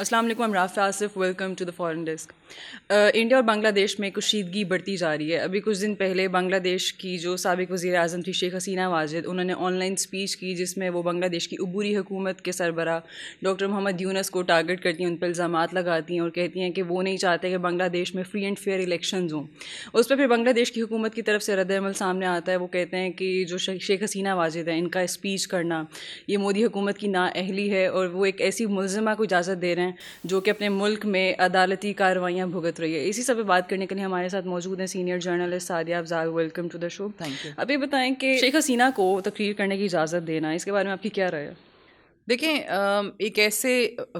السلام علیکم، I'm Rafay Asif. Welcome to the foreign desk. India اور بنگلہ دیش میں کشیدگی بڑھتی جا رہی ہے. ابھی کچھ دن پہلے بنگلہ دیش کی جو سابق وزیر اعظم تھی شیخ حسینہ واجد، انہوں نے آن لائن اسپیچ کی جس میں وہ بنگلہ دیش کی عبوری حکومت کے سربراہ ڈاکٹر محمد یونس کو ٹارگٹ کرتی ہیں، ان پہ الزامات لگاتی ہیں اور کہتی ہیں کہ وہ نہیں چاہتے کہ بنگلہ دیش میں فری اینڈ فیئر الیکشنز ہوں. اس پہ پھر بنگلہ دیش کی حکومت کی طرف سے رد عمل سامنے آتا ہے. وہ کہتے ہیں کہ جو شیخ حسینہ واجد ہیں، ان کا اسپیچ کرنا یہ مودی حکومت کی نااہلی ہے، اور وہ ایک ایسی ملزمہ کو اجازت دے رہے ہیں جو کہ اپنے ملک میں عدالتی کارروائیاں بھگت رہی ہے. اسی سب پہ بات کرنے کے لیے ہمارے ساتھ موجود ہیں senior journalist Sadia Afzal. Welcome to the show. Thank you. ابھی بتائیں کہ شیخ حسینہ کو تقریر کرنے کی اجازت دینا، اس کے بارے میں آپ کی کیا رائے ہے؟ دیکھیں، ایک ایسے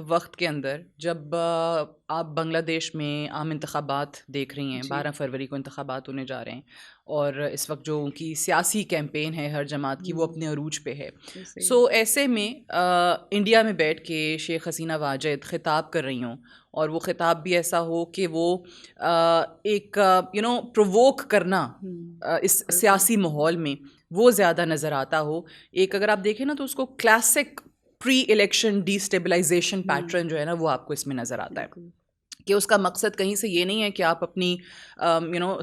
وقت کے اندر جب آپ بنگلہ دیش میں عام انتخابات دیکھ رہی ہیں، 12 فروری کو انتخابات ہونے جا رہے ہیں، اور اس وقت جو ان کی سیاسی کیمپین ہے ہر جماعت کی وہ اپنے عروج پہ ہے. سو ایسے میں انڈیا میں بیٹھ کے شیخ حسینہ واجد خطاب کر رہی ہوں، اور وہ خطاب بھی ایسا ہو کہ وہ ایک پرووک کرنا اس سیاسی ماحول میں وہ زیادہ نظر آتا ہو. ایک اگر آپ دیکھیں نا تو اس کو کلاسک پری الیکشن ڈی اسٹیبلائزیشن پیٹرن جو ہے نا وہ آپ کو اس میں نظر آتا ہے کہ اس کا مقصد کہیں سے یہ نہیں ہے کہ آپ اپنی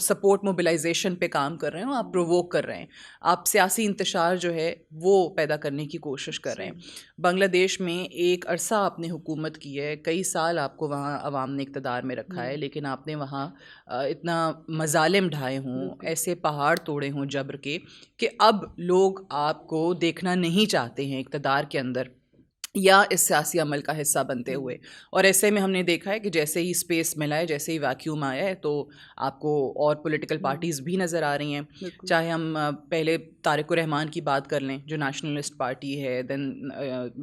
سپورٹ موبلائزیشن پہ کام کر رہے ہیں، آپ پرووک کر رہے ہیں، آپ سیاسی انتشار جو ہے وہ پیدا کرنے کی کوشش کر رہے ہیں. بنگلہ دیش میں ایک عرصہ آپ نے حکومت کی ہے، کئی سال آپ کو وہاں عوام نے اقتدار میں رکھا ہے، لیکن آپ نے وہاں اتنا مظالم ڈھائے ہوں، ایسے پہاڑ توڑے ہوں جبر کے، کہ اب لوگ آپ کو دیکھنا نہیں چاہتے ہیں اقتدار کے اندر یا اس سیاسی عمل کا حصہ بنتے ہوئے. اور ایسے میں ہم نے دیکھا ہے کہ جیسے ہی اسپیس ملا ہے، جیسے ہی ویکیوم آیا ہے، تو آپ کو اور پولیٹیکل پارٹیز بھی نظر آ رہی ہیں. چاہے ہم پہلے طارق الرحمان کی بات کر لیں جو نیشنلسٹ پارٹی ہے، دین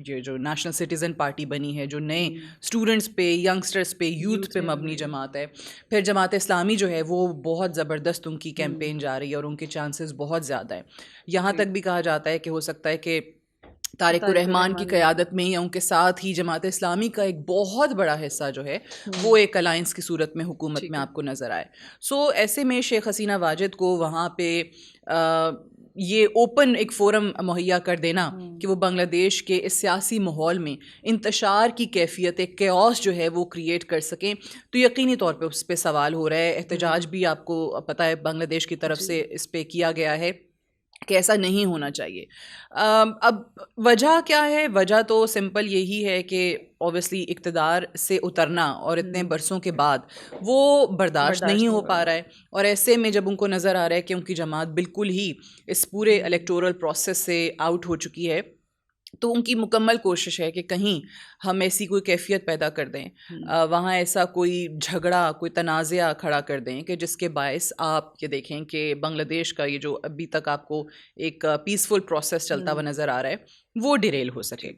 یہ جو نیشنل سٹیزن پارٹی بنی ہے جو نئے اسٹوڈنٹس پہ، ینگسٹرس پہ، یوتھ پہ مبنی جماعت ہے. پھر جماعت اسلامی جو ہے وہ بہت زبردست ان کی کیمپین جا رہی ہے اور ان کے چانسز بہت زیادہ ہیں. یہاں تک بھی کہا جاتا ہے کہ ہو سکتا ہے کہ طارق الرحمان کی قیادت میں یا ان کے ساتھ ہی جماعت اسلامی کا ایک بہت بڑا حصہ جو ہے وہ ایک الائنس کی صورت میں حکومت میں آپ کو نظر آئے. سو ایسے میں شیخ حسینہ واجد کو وہاں پہ یہ اوپن ایک فورم مہیا کر دینا کہ وہ بنگلہ دیش کے اس سیاسی ماحول میں انتشار کی کیفیت، ایک کیوس جو ہے وہ کریٹ کر سکیں، تو یقینی طور پہ اس پہ سوال ہو رہا ہے. احتجاج بھی آپ کو پتہ ہے بنگلہ دیش کی طرف سے اس پہ کیا گیا ہے کہ ایسا نہیں ہونا چاہیے. اب وجہ کیا ہے؟ وجہ تو سمپل یہی ہے کہ اوبیسلی اقتدار سے اترنا اور اتنے برسوں کے بعد وہ برداشت نہیں ہو پا رہا ہے. اور ایسے میں جب ان کو نظر آ رہا ہے کہ ان کی جماعت بالکل ہی اس پورے الیکٹورل پروسیس سے آؤٹ ہو چکی ہے، تو ان کی مکمل کوشش ہے کہ کہیں ہم ایسی کوئی کیفیت پیدا کر دیں، وہاں ایسا کوئی جھگڑا، کوئی تنازعہ کھڑا کر دیں کہ جس کے باعث آپ یہ دیکھیں کہ بنگلہ دیش کا یہ جو ابھی تک آپ کو ایک پیسفل پروسیس چلتا ہوا نظر آ رہا ہے وہ ڈیریل ہو سکے،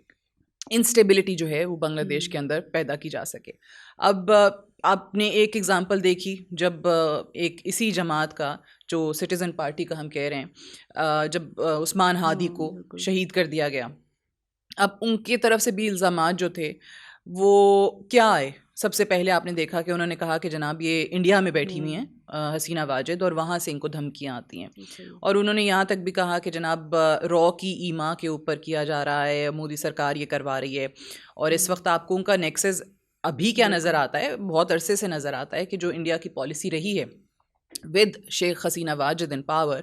انسٹیبلٹی جو ہے وہ بنگلہ دیش کے اندر پیدا کی جا سکے. اب آپ نے ایک ایگزامپل دیکھی جب ایک اسی جماعت کا جو سٹیزن پارٹی کا ہم کہہ رہے ہیں، جب عثمان ہادی کو شہید کر دیا گیا. اب ان کی طرف سے بھی الزامات جو تھے وہ کیا آئے؟ سب سے پہلے آپ نے دیکھا کہ انہوں نے کہا کہ جناب یہ انڈیا میں بیٹھی ہوئی ہیں حسینہ واجد اور وہاں سے ان کو دھمکیاں آتی ہیں. اور انہوں نے یہاں تک بھی کہا کہ جناب رو کی ایما کے اوپر کیا جا رہا ہے، مودی سرکار یہ کروا رہی ہے. اور اس وقت آپ کو ان کا نیکسس ابھی کیا نظر آتا ہے، بہت عرصے سے نظر آتا ہے کہ جو انڈیا کی پالیسی رہی ہے with Sheikh Hasina Wajid in power,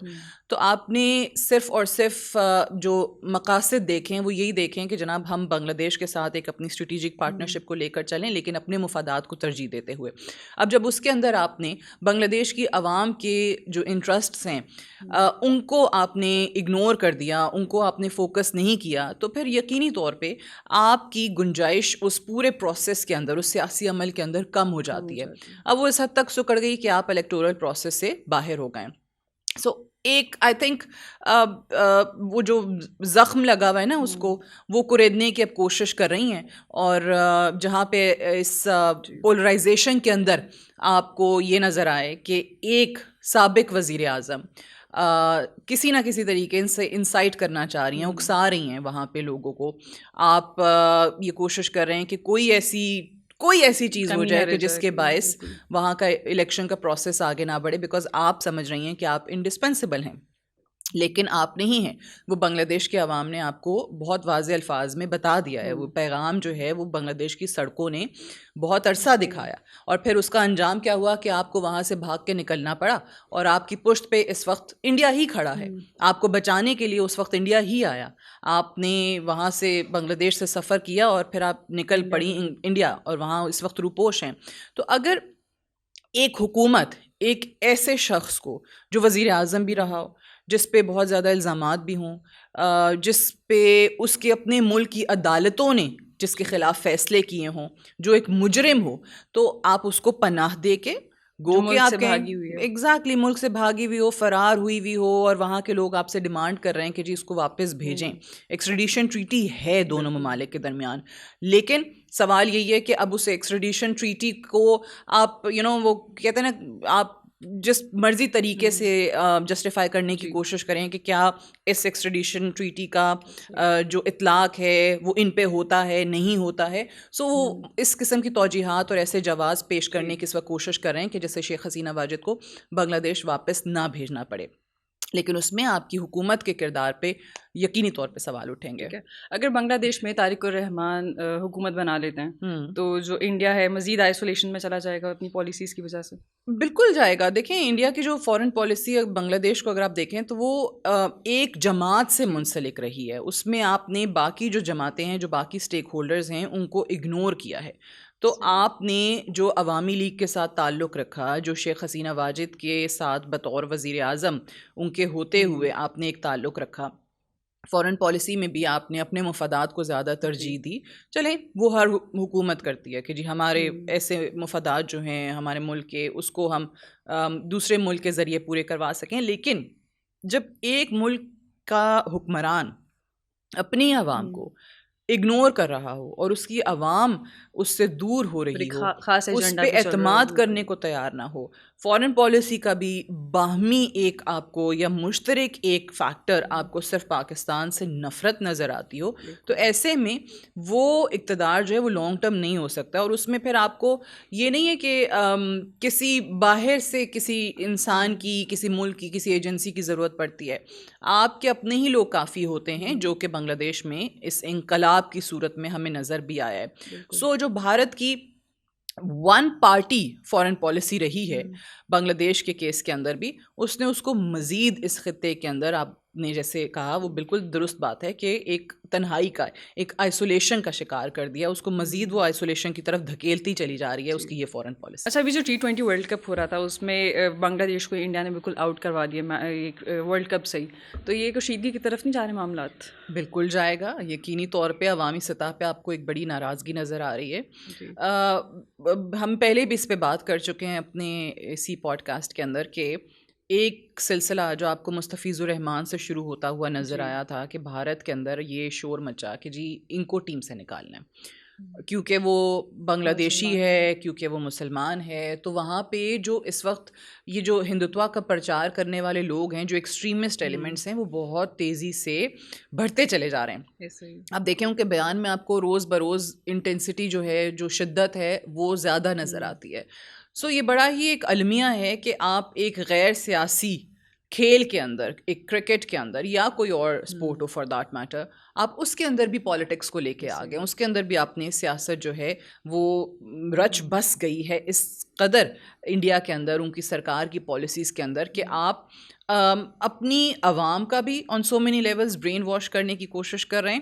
تو آپ نے صرف اور صرف جو مقاصد دیکھیں وہ یہی دیکھیں کہ جناب ہم بنگلہ دیش کے ساتھ ایک اپنی اسٹریٹجک پارٹنرشپ کو لے کر چلیں، لیکن اپنے مفادات کو ترجیح دیتے ہوئے. اب جب اس کے اندر آپ نے بنگلہ دیش کی عوام کے جو انٹرسٹس ہیں ان کو آپ نے اگنور کر دیا، ان کو آپ نے فوکس نہیں کیا، تو پھر یقینی طور پہ آپ کی گنجائش اس پورے پروسیس کے اندر، اس سیاسی عمل کے اندر کم ہو جاتی ہے. اب وہ اس حد تک سکڑ گئی کہ آپ الیکٹورل پروسیس سے باہر ہو گئے. سو ایک آئی تھنک وہ جو زخم لگا ہوا ہے نا اس کو وہ کریدنے کی اب کوشش کر رہی ہیں. اور جہاں پہ اس پولرائزیشن کے اندر آپ کو یہ نظر آئے کہ ایک سابق وزیر اعظم کسی نہ کسی طریقے سے انسائٹ کرنا چاہ رہی ہیں، اکسا رہی ہیں وہاں پہ لوگوں کو. آپ یہ کوشش کر رہے ہیں کہ کوئی ایسی چیز ہو جائے کہ جس کے باعث وہاں کا الیکشن کا پروسیس آگے نہ بڑھے، بیکاز آپ سمجھ رہی ہیں کہ آپ انڈسپینسیبل ہیں. لیکن آپ نہیں ہیں. وہ بنگلہ دیش کے عوام نے آپ کو بہت واضح الفاظ میں بتا دیا ہے. وہ پیغام جو ہے وہ بنگلہ دیش کی سڑکوں نے بہت عرصہ دکھایا, اور پھر اس کا انجام کیا ہوا کہ آپ کو وہاں سے بھاگ کے نکلنا پڑا, اور آپ کی پشت پہ اس وقت انڈیا ہی کھڑا ہے. آپ کو بچانے کے لیے اس وقت انڈیا ہی آیا. آپ نے وہاں سے بنگلہ دیش سے سفر کیا اور پھر آپ نکل پڑی انڈیا, اور وہاں اس وقت روپوش ہیں. تو اگر ایک حکومت ایک ایسے شخص کو جو وزیر اعظم بھی رہا ہو, جس پہ بہت زیادہ الزامات بھی ہوں, جس پہ اس کے اپنے ملک کی عدالتوں نے جس کے خلاف فیصلے کیے ہوں, جو ایک مجرم ہو, تو آپ اس کو پناہ دے کے گو کہ آپ کہیں ایگزیکٹلی ملک سے بھاگی ہوئی ہو, فرار ہوئی ہوئی ہو, اور وہاں کے لوگ آپ سے ڈیمانڈ کر رہے ہیں کہ جی اس کو واپس بھیجیں. ایکسٹریڈیشن ٹریٹی ہے دونوں ممالک کے درمیان, لیکن سوال یہی ہے کہ اب اس ایکسٹریڈیشن ٹریٹی کو آپ وہ کہتے ہیں نا, آپ جس مرضی طریقے سے جسٹیفائی کرنے کی کوشش کریں کہ کیا اس ایکسٹریڈیشن ٹریٹی کا جو اطلاق ہے وہ ان پہ ہوتا ہے نہیں ہوتا ہے. سو وہ اس قسم کی توجیحات اور ایسے جواز پیش کرنے کی اس وقت کوشش کر رہے ہیں کہ جیسے شیخ حسینہ واجد کو بنگلہ دیش واپس نہ بھیجنا پڑے, لیکن اس میں آپ کی حکومت کے کردار پہ یقینی طور پہ سوال اٹھیں گے. اگر بنگلہ دیش میں طارق الرحمان حکومت بنا لیتے ہیں تو جو انڈیا ہے مزید آئسولیشن میں چلا جائے گا اپنی پالیسیز کی وجہ سے. بالکل جائے گا. دیکھیں انڈیا کی جو فارن پالیسی ہے بنگلہ دیش کو اگر آپ دیکھیں تو وہ ایک جماعت سے منسلک رہی ہے. اس میں آپ نے باقی جو جماعتیں ہیں, جو باقی اسٹیک ہولڈرز ہیں, ان کو اگنور کیا ہے. تو آپ نے جو عوامی لیگ کے ساتھ تعلق رکھا, جو شیخ حسینہ واجد کے ساتھ بطور وزیر اعظم ان کے ہوتے ہوئے آپ نے ایک تعلق رکھا, فارن پالیسی میں بھی آپ نے اپنے مفادات کو زیادہ ترجیح دی. چلیں وہ ہر حکومت کرتی ہے کہ جی ہمارے ایسے مفادات جو ہیں ہمارے ملک کے, اس کو ہم دوسرے ملک کے ذریعے پورے کروا سکیں. لیکن جب ایک ملک کا حکمران اپنی عوام کو اگنور کر رہا ہو اور اس کی عوام اس سے دور ہو رہی ہو, اس پہ اعتماد کرنے کو تیار نہ ہو, فارن پالیسی کا بھی باہمی ایک آپ کو یا مشترک ایک فیکٹر آپ کو صرف پاکستان سے نفرت نظر آتی ہو, تو ایسے میں وہ اقتدار جو ہے وہ لانگ ٹرم نہیں ہو سکتا. اور اس میں پھر آپ کو یہ نہیں ہے کہ کسی باہر سے کسی انسان کی, کسی ملک کی, کسی ایجنسی کی ضرورت پڑتی ہے. آپ کے اپنے ہی لوگ کافی ہوتے ہیں, جو کہ بنگلہ دیش میں اس انقلاب کی صورت میں ہمیں نظر بھی آیا ہے. سو جو بھارت کی ون پارٹی فارن پالیسی رہی ہے بنگلہ دیش کے کیس کے اندر بھی, اس نے اس کو مزید اس خطے کے اندر, آپ نے جیسے کہا وہ بالکل درست بات ہے, کہ ایک تنہائی کا, ایک آئسولیشن کا شکار کر دیا. اس کو مزید وہ آئسولیشن کی طرف دھکیلتی چلی جا رہی ہے اس کی یہ فارن پالیسی. اچھا, ابھی جو T20 ورلڈ کپ ہو رہا تھا اس میں بنگلہ دیش کو انڈیا نے بالکل آؤٹ کروا دیا ورلڈ کپ سے ہی, تو یہ کشیدگی کی طرف نہیں جا رہے معاملات؟ بالکل جائے گا. یقینی طور پہ عوامی سطح پہ آپ کو ایک بڑی ناراضگی نظر آ رہی ہے. ہم پہلے بھی اس پہ بات کر چکے ہیں اپنے اسی پوڈ کاسٹ کے اندر, کہ ایک سلسلہ جو آپ کو مستفیض الرحمان سے شروع ہوتا ہوا نظر آیا تھا کہ بھارت کے اندر یہ شور مچا کہ جی ان کو ٹیم سے نکالنا ہے کیونکہ وہ بنگلہ دیشی ہے, کیونکہ وہ مسلمان ہے. تو وہاں پہ جو اس وقت یہ جو ہندوتوا کا پرچار کرنے والے لوگ ہیں, جو ایکسٹریمسٹ ایلیمنٹس ہیں, وہ بہت تیزی سے بڑھتے چلے جا رہے ہیں. آپ دیکھیں ان کے بیان میں آپ کو روز بروز انٹینسٹی جو ہے, جو شدت ہے, وہ زیادہ نظر آتی ہے. سو یہ بڑا ہی ایک المیہ ہے کہ آپ ایک غیر سیاسی کھیل کے اندر, ایک کرکٹ کے اندر یا کوئی اور sport who for that matter, آپ اس کے اندر بھی پالیٹکس کو لے کے آ گئے. اس کے اندر بھی آپ نے سیاست جو ہے وہ رچ بس گئی ہے اس قدر انڈیا کے اندر, ان کی سرکار کی پالیسیز کے اندر, کہ آپ اپنی عوام کا بھی on so many levels brain wash کرنے کی کوشش کر رہے ہیں,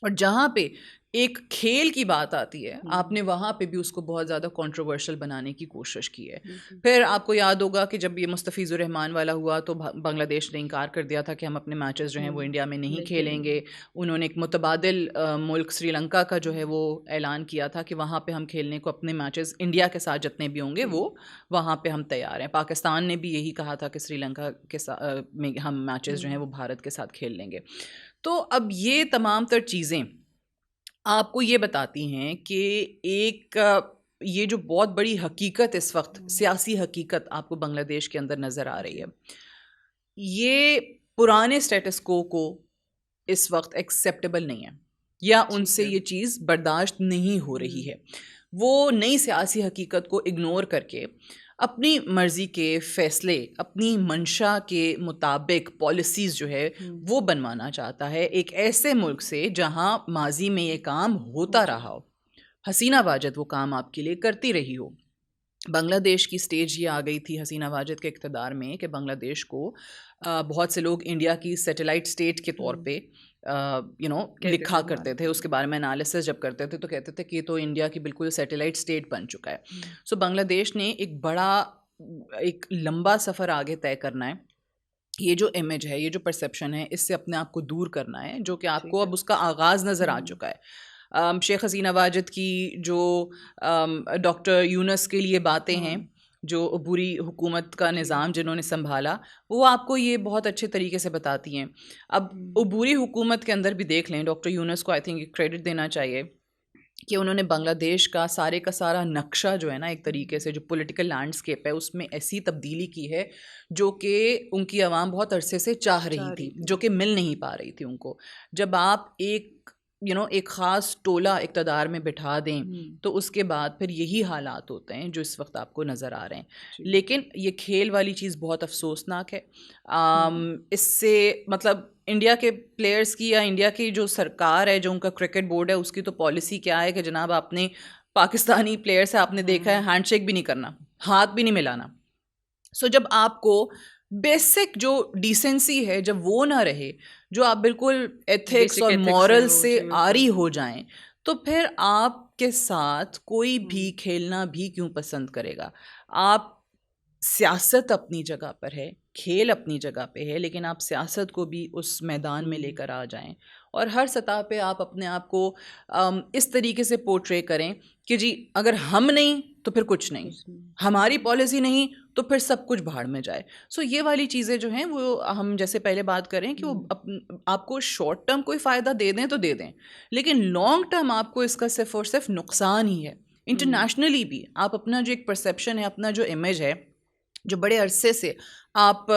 اور جہاں پہ ایک کھیل کی بات آتی ہے آپ نے وہاں پہ بھی اس کو بہت زیادہ کنٹروورشل بنانے کی کوشش کی ہے. پھر آپ کو یاد ہوگا کہ جب یہ مستفیض الرحمان والا ہوا تو بنگلہ دیش نے انکار کر دیا تھا کہ ہم اپنے میچز جو ہیں وہ انڈیا میں نہیں کھیلیں گے. انہوں نے ایک متبادل ملک سری لنکا کا جو ہے وہ اعلان کیا تھا کہ وہاں پہ ہم کھیلنے کو اپنے میچز انڈیا کے ساتھ جتنے بھی ہوں گے وہ وہاں پہ ہم تیار ہیں. پاکستان نے بھی یہی کہا تھا کہ سری لنکا کے ساتھ میں ہم میچز جو ہیں وہ بھارت کے ساتھ کھیل لیں گے. تو اب یہ تمام تر چیزیں آپ کو یہ بتاتی ہیں کہ ایک یہ جو بہت بڑی حقیقت اس وقت, سیاسی حقیقت آپ کو بنگلہ دیش کے اندر نظر آ رہی ہے, یہ پرانے سٹیٹس کو اس وقت ایکسیپٹیبل نہیں ہے, یا ان سے یہ چیز برداشت نہیں ہو رہی ہے. وہ نئی سیاسی حقیقت کو اگنور کر کے اپنی مرضی کے فیصلے اپنی منشا کے مطابق پالیسیز جو ہے وہ بنوانا چاہتا ہے ایک ایسے ملک سے جہاں ماضی میں یہ کام ہوتا رہا ہو. حسینہ واجد وہ کام آپ کے لیے کرتی رہی ہو. بنگلہ دیش کی سٹیج یہ آ گئی تھی حسینہ واجد کے اقتدار میں کہ بنگلہ دیش کو بہت سے لوگ انڈیا کی سیٹلائٹ اسٹیٹ کے طور پہ لکھا کرتے تھے. اس کے بارے میں انالیسس جب کرتے تھے تو کہتے تھے کہ یہ تو انڈیا کی بالکل سیٹلائٹ اسٹیٹ بن چکا ہے. سو بنگلہ دیش نے ایک لمبا سفر آگے طے کرنا ہے. یہ جو امیج ہے, یہ جو پرسیپشن ہے, اس سے اپنے آپ کو دور کرنا ہے, جو کہ آپ کو اب اس کا آغاز نظر آ چکا ہے. شیخ حسینہ واجد کی جو ڈاکٹر یونس کے لیے باتیں ہیں, جو عبوری حکومت کا نظام جنہوں نے سنبھالا, وہ آپ کو یہ بہت اچھے طریقے سے بتاتی ہیں. اب عبوری حکومت کے اندر بھی دیکھ لیں, ڈاکٹر یونس کو آئی تھنک کریڈٹ دینا چاہیے کہ انہوں نے بنگلہ دیش کا سارا نقشہ جو ہے نا, ایک طریقے سے جو پولیٹیکل لینڈسکیپ ہے اس میں ایسی تبدیلی کی ہے جو کہ ان کی عوام بہت عرصے سے چاہ رہی تھی, جو کہ مل نہیں پا رہی تھی ان کو. جب آپ ایک خاص ٹولہ اقتدار میں بٹھا دیں تو اس کے بعد پھر یہی حالات ہوتے ہیں جو اس وقت آپ کو نظر آ رہے ہیں. لیکن یہ کھیل والی چیز بہت افسوسناک ہے. اس سے مطلب انڈیا کے پلیئرز کی یا انڈیا کی جو سرکار ہے, جو ان کا کرکٹ بورڈ ہے, اس کی تو پالیسی کیا ہے کہ جناب آپ نے پاکستانی پلیئر سے آپ نے دیکھا ہے ہینڈ شیک بھی نہیں کرنا, ہاتھ بھی نہیں ملانا. سو جب آپ کو بیسک جو ڈیسنسی ہے جب وہ نہ رہے, جو آپ بالکل ایتھکس اور مورل سے آری ہو جائیں, تو پھر آپ کے ساتھ کوئی بھی کھیلنا بھی کیوں پسند کرے گا. آپ سیاست اپنی جگہ پر ہے, کھیل اپنی جگہ پہ ہے, لیکن آپ سیاست کو بھی اس میدان میں لے کر آ جائیں اور ہر سطح پہ آپ اپنے آپ کو اس طریقے سے پورٹرے کریں کہ جی اگر ہم نہیں تو پھر کچھ نہیں, ہماری پالیسی نہیں تو پھر سب کچھ بھاڑ میں جائے. سو یہ والی چیزیں جو ہیں وہ ہم جیسے پہلے بات کریں کہ وہ آپ کو شارٹ ٹرم کوئی فائدہ دے دیں تو دے دیں, لیکن لانگ ٹرم آپ کو اس کا صرف اور صرف نقصان ہی ہے. انٹرنیشنلی بھی آپ اپنا جو ایک پرسیپشن ہے, اپنا جو امیج ہے, جو بڑے عرصے سے آپ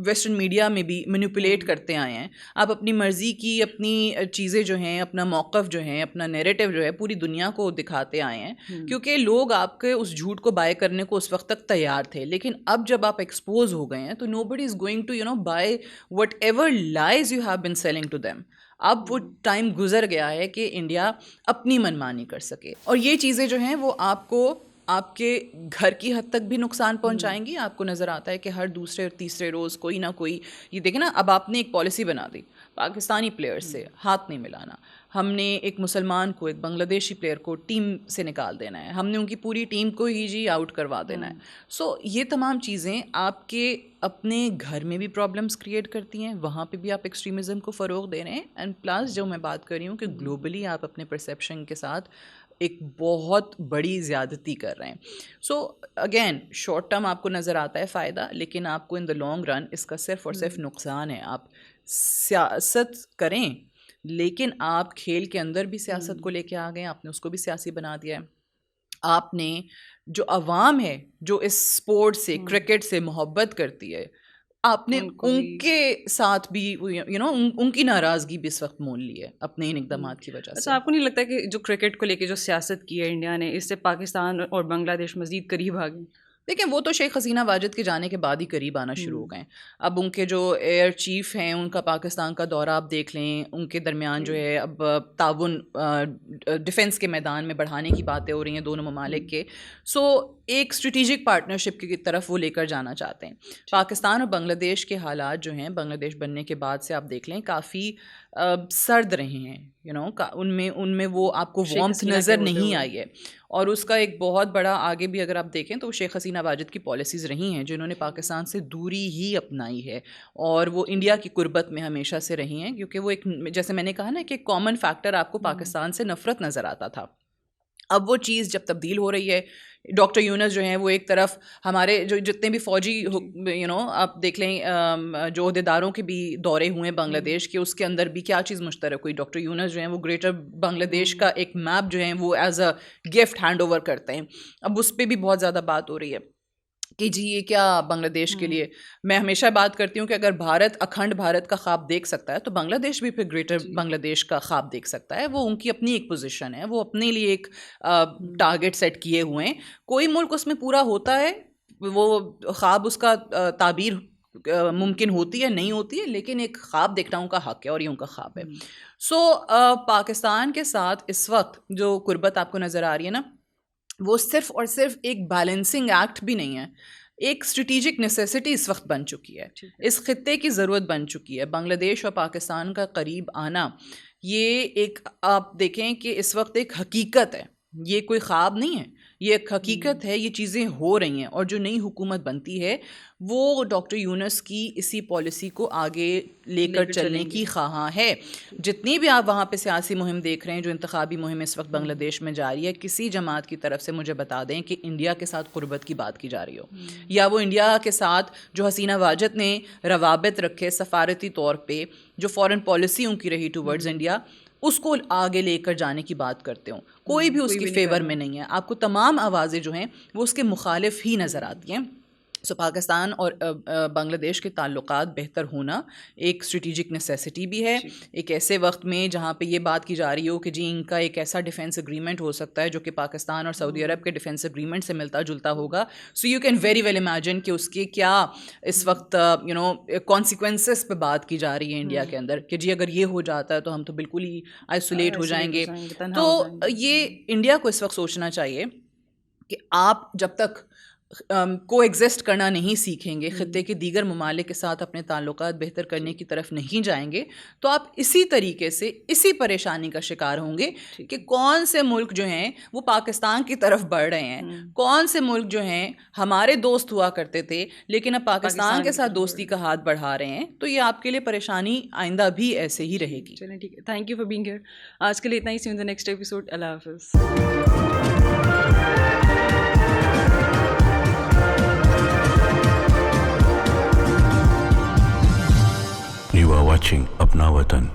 ویسٹرن میڈیا میں بھی مینیپولیٹ کرتے آئے ہیں, آپ اپنی مرضی کی اپنی چیزیں جو ہیں, اپنا موقف جو ہیں, اپنا نیریٹو جو ہے پوری دنیا کو دکھاتے آئے ہیں, کیونکہ لوگ آپ کے اس جھوٹ کو بائی کرنے کو اس وقت تک تیار تھے. لیکن اب جب آپ ایکسپوز ہو گئے ہیں تو nobody is going to buy whatever lies you have been selling to them. اب وہ ٹائم گزر گیا ہے کہ انڈیا اپنی منمانی کر سکے, اور یہ چیزیں جو ہیں وہ آپ کو آپ کے گھر کی حد تک بھی نقصان پہنچائیں گی. آپ کو نظر آتا ہے کہ ہر دوسرے اور تیسرے روز کوئی نہ کوئی, یہ دیکھیں نا, اب آپ نے ایک پالیسی بنا دی پاکستانی پلیئر سے ہاتھ نہیں ملانا, ہم نے ایک مسلمان کو, ایک بنگلہ دیشی پلیئر کو ٹیم سے نکال دینا ہے, ہم نے ان کی پوری ٹیم کو ہی جی آؤٹ کروا دینا ہے. سو یہ تمام چیزیں آپ کے اپنے گھر میں بھی پرابلمس کریٹ کرتی ہیں, وہاں پہ بھی آپ ایکسٹریمزم کو فروغ دے رہے ہیں, اینڈ پلس جو میں بات کر رہی ہوں کہ گلوبلی آپ اپنے پرسیپشن کے ساتھ ایک بہت بڑی زیادتی کر رہے ہیں. سو اگین شارٹ ٹرم آپ کو نظر آتا ہے فائدہ, لیکن آپ کو ان دا لانگ رن اس کا صرف اور صرف نقصان ہے. آپ سیاست کریں لیکن آپ کھیل کے اندر بھی سیاست کو لے کے آ گئے, آپ نے اس کو بھی سیاسی بنا دیا ہے. آپ نے جو عوام ہے جو اس اسپورٹ سے, کرکٹ سے محبت کرتی ہے, آپ نے ان کے ساتھ بھی ان کی ناراضگی بھی اس وقت مول لی ہے اپنے ان اقدامات کی وجہ سے. اچھا, آپ کو نہیں لگتا کہ جو کرکٹ کو لے کے جو سیاست کی ہے انڈیا نے, اس سے پاکستان اور بنگلہ دیش مزید قریب آ گئے؟ دیکھیں وہ تو شیخ حسینہ واجد کے جانے کے بعد ہی قریب آنا شروع ہو گئے. اب ان کے جو ایئر چیف ہیں ان کا پاکستان کا دورہ آپ دیکھ لیں, ان کے درمیان جو ہے اب تعاون ڈیفنس کے میدان میں بڑھانے کی باتیں ہو رہی ہیں دونوں ممالک کے. سو ایک اسٹریٹجک پارٹنرشپ کی طرف وہ لے کر جانا چاہتے ہیں. پاکستان اور بنگلہ دیش کے حالات جو ہیں بنگلہ دیش بننے کے بعد سے آپ دیکھ لیں کافی سرد رہے ہیں, ان میں وہ آپ کو وارمتھ نظر نہیں آئی ہے. اور اس کا ایک بہت بڑا آگے بھی اگر آپ دیکھیں تو وہ شیخ حسینہ واجد کی پالیسیز رہی ہیں جنہوں نے پاکستان سے دوری ہی اپنائی ہے, اور وہ انڈیا کی قربت میں ہمیشہ سے رہی ہیں, کیونکہ وہ ایک, جیسے میں نے کہا نا, کہ ایک کامن فیکٹر آپ کو پاکستان سے نفرت نظر آتا تھا. اب وہ چیز جب تبدیل ہو رہی ہے, ڈاکٹر یونس جو ہیں وہ ایک طرف ہمارے جو جتنے بھی فوجی آپ دیکھ لیں جو عہدیداروں کے بھی دورے ہوئے بنگلہ دیش کے, اس کے اندر بھی کیا چیز مشترک ہوئی. ڈاکٹر یونس جو ہیں وہ گریٹر بنگلہ دیش کا ایک میپ جو ہیں وہ as a gift hand over کرتے ہیں. اب اس پہ بھی بہت زیادہ بات ہو رہی ہے کہ جی یہ کیا بنگلہ دیش کے لیے. میں ہمیشہ بات کرتی ہوں کہ اگر بھارت اکھنڈ بھارت کا خواب دیکھ سکتا ہے تو بنگلہ دیش بھی پھر گریٹر بنگلہ دیش کا خواب دیکھ سکتا ہے. وہ ان کی اپنی ایک پوزیشن ہے, وہ اپنے لیے ایک ٹارگٹ سیٹ کیے ہوئے ہیں. کوئی ملک اس میں پورا ہوتا ہے وہ خواب اس کا تعبیر ممکن ہوتی ہے نہیں ہوتی ہے, لیکن ایک خواب دیکھنا ان کا حق ہے اور یہ ان کا خواب ہے. سو پاکستان کے ساتھ اس وقت جو قربت آپ کو نظر آ رہی ہے نا, وہ صرف اور صرف ایک بیلنسنگ ایکٹ بھی نہیں ہے, ایک اسٹریٹجک نیسیسٹی اس وقت بن چکی ہے, اس خطے کی ضرورت بن چکی ہے. بنگلہ دیش اور پاکستان کا قریب آنا یہ ایک, آپ دیکھیں کہ اس وقت ایک حقیقت ہے, یہ کوئی خواب نہیں ہے, یہ ایک حقیقت ہے, یہ چیزیں ہو رہی ہیں. اور جو نئی حکومت بنتی ہے وہ ڈاکٹر یونس کی اسی پالیسی کو آگے لے کر چلنے کی خواہاں ہے. جتنی بھی آپ وہاں پہ سیاسی مہم دیکھ رہے ہیں, جو انتخابی مہم اس وقت بنگلہ دیش میں جاری ہے, کسی جماعت کی طرف سے مجھے بتا دیں کہ انڈیا کے ساتھ قربت کی بات کی جا رہی ہو, یا وہ انڈیا کے ساتھ جو حسینہ واجد نے روابط رکھے سفارتی طور پہ, جو فارن پالیسی ان کی رہی ٹورڈز انڈیا, اس کو آگے لے کر جانے کی بات کرتے ہوں. کوئی بھی اس کی فیور میں نہیں ہے. آپ کو تمام آوازیں جو ہیں وہ اس کے مخالف ہی نظر آتی ہیں. سو پاکستان اور بنگلہ دیش کے تعلقات بہتر ہونا ایک اسٹریٹجک نیسیسٹی بھی ہے, ایک ایسے وقت میں جہاں پہ یہ بات کی جا رہی ہو کہ جی ان کا ایک ایسا ڈیفینس اگریمنٹ ہو سکتا ہے جو کہ پاکستان اور سعودی عرب کے ڈیفینس اگریمنٹ سے ملتا جلتا ہوگا. So you can very well imagine کہ اس کے کیا اس وقت کانسیکوینسز پہ بات کی جا رہی ہے انڈیا کے اندر, کہ جی اگر یہ ہو جاتا ہے تو ہم تو بالکل ہی آئسولیٹ ہو جائیں گے. تو یہ انڈیا کو اس وقت سوچنا چاہیے کہ آپ جب تک کو ایگزسٹ کرنا نہیں سیکھیں گے, خطے کے دیگر ممالک کے ساتھ اپنے تعلقات بہتر کرنے کی طرف نہیں جائیں گے, تو آپ اسی طریقے سے اسی پریشانی کا شکار ہوں گے کہ کون سے ملک جو ہیں وہ پاکستان کی طرف بڑھ رہے ہیں, کون سے ملک جو ہیں ہمارے دوست ہوا کرتے تھے لیکن اب پاکستان کے ساتھ دوستی کا ہاتھ بڑھا رہے ہیں. تو یہ آپ کے لیے پریشانی آئندہ بھی ایسے ہی رہے گی. چلیں ٹھیک ہے, thank you for being here. آج کے لیے اتنا ہی. سی ان دی نیکسٹ ایپیسوڈ. اللہ حافظ. You are watching Apna Watan.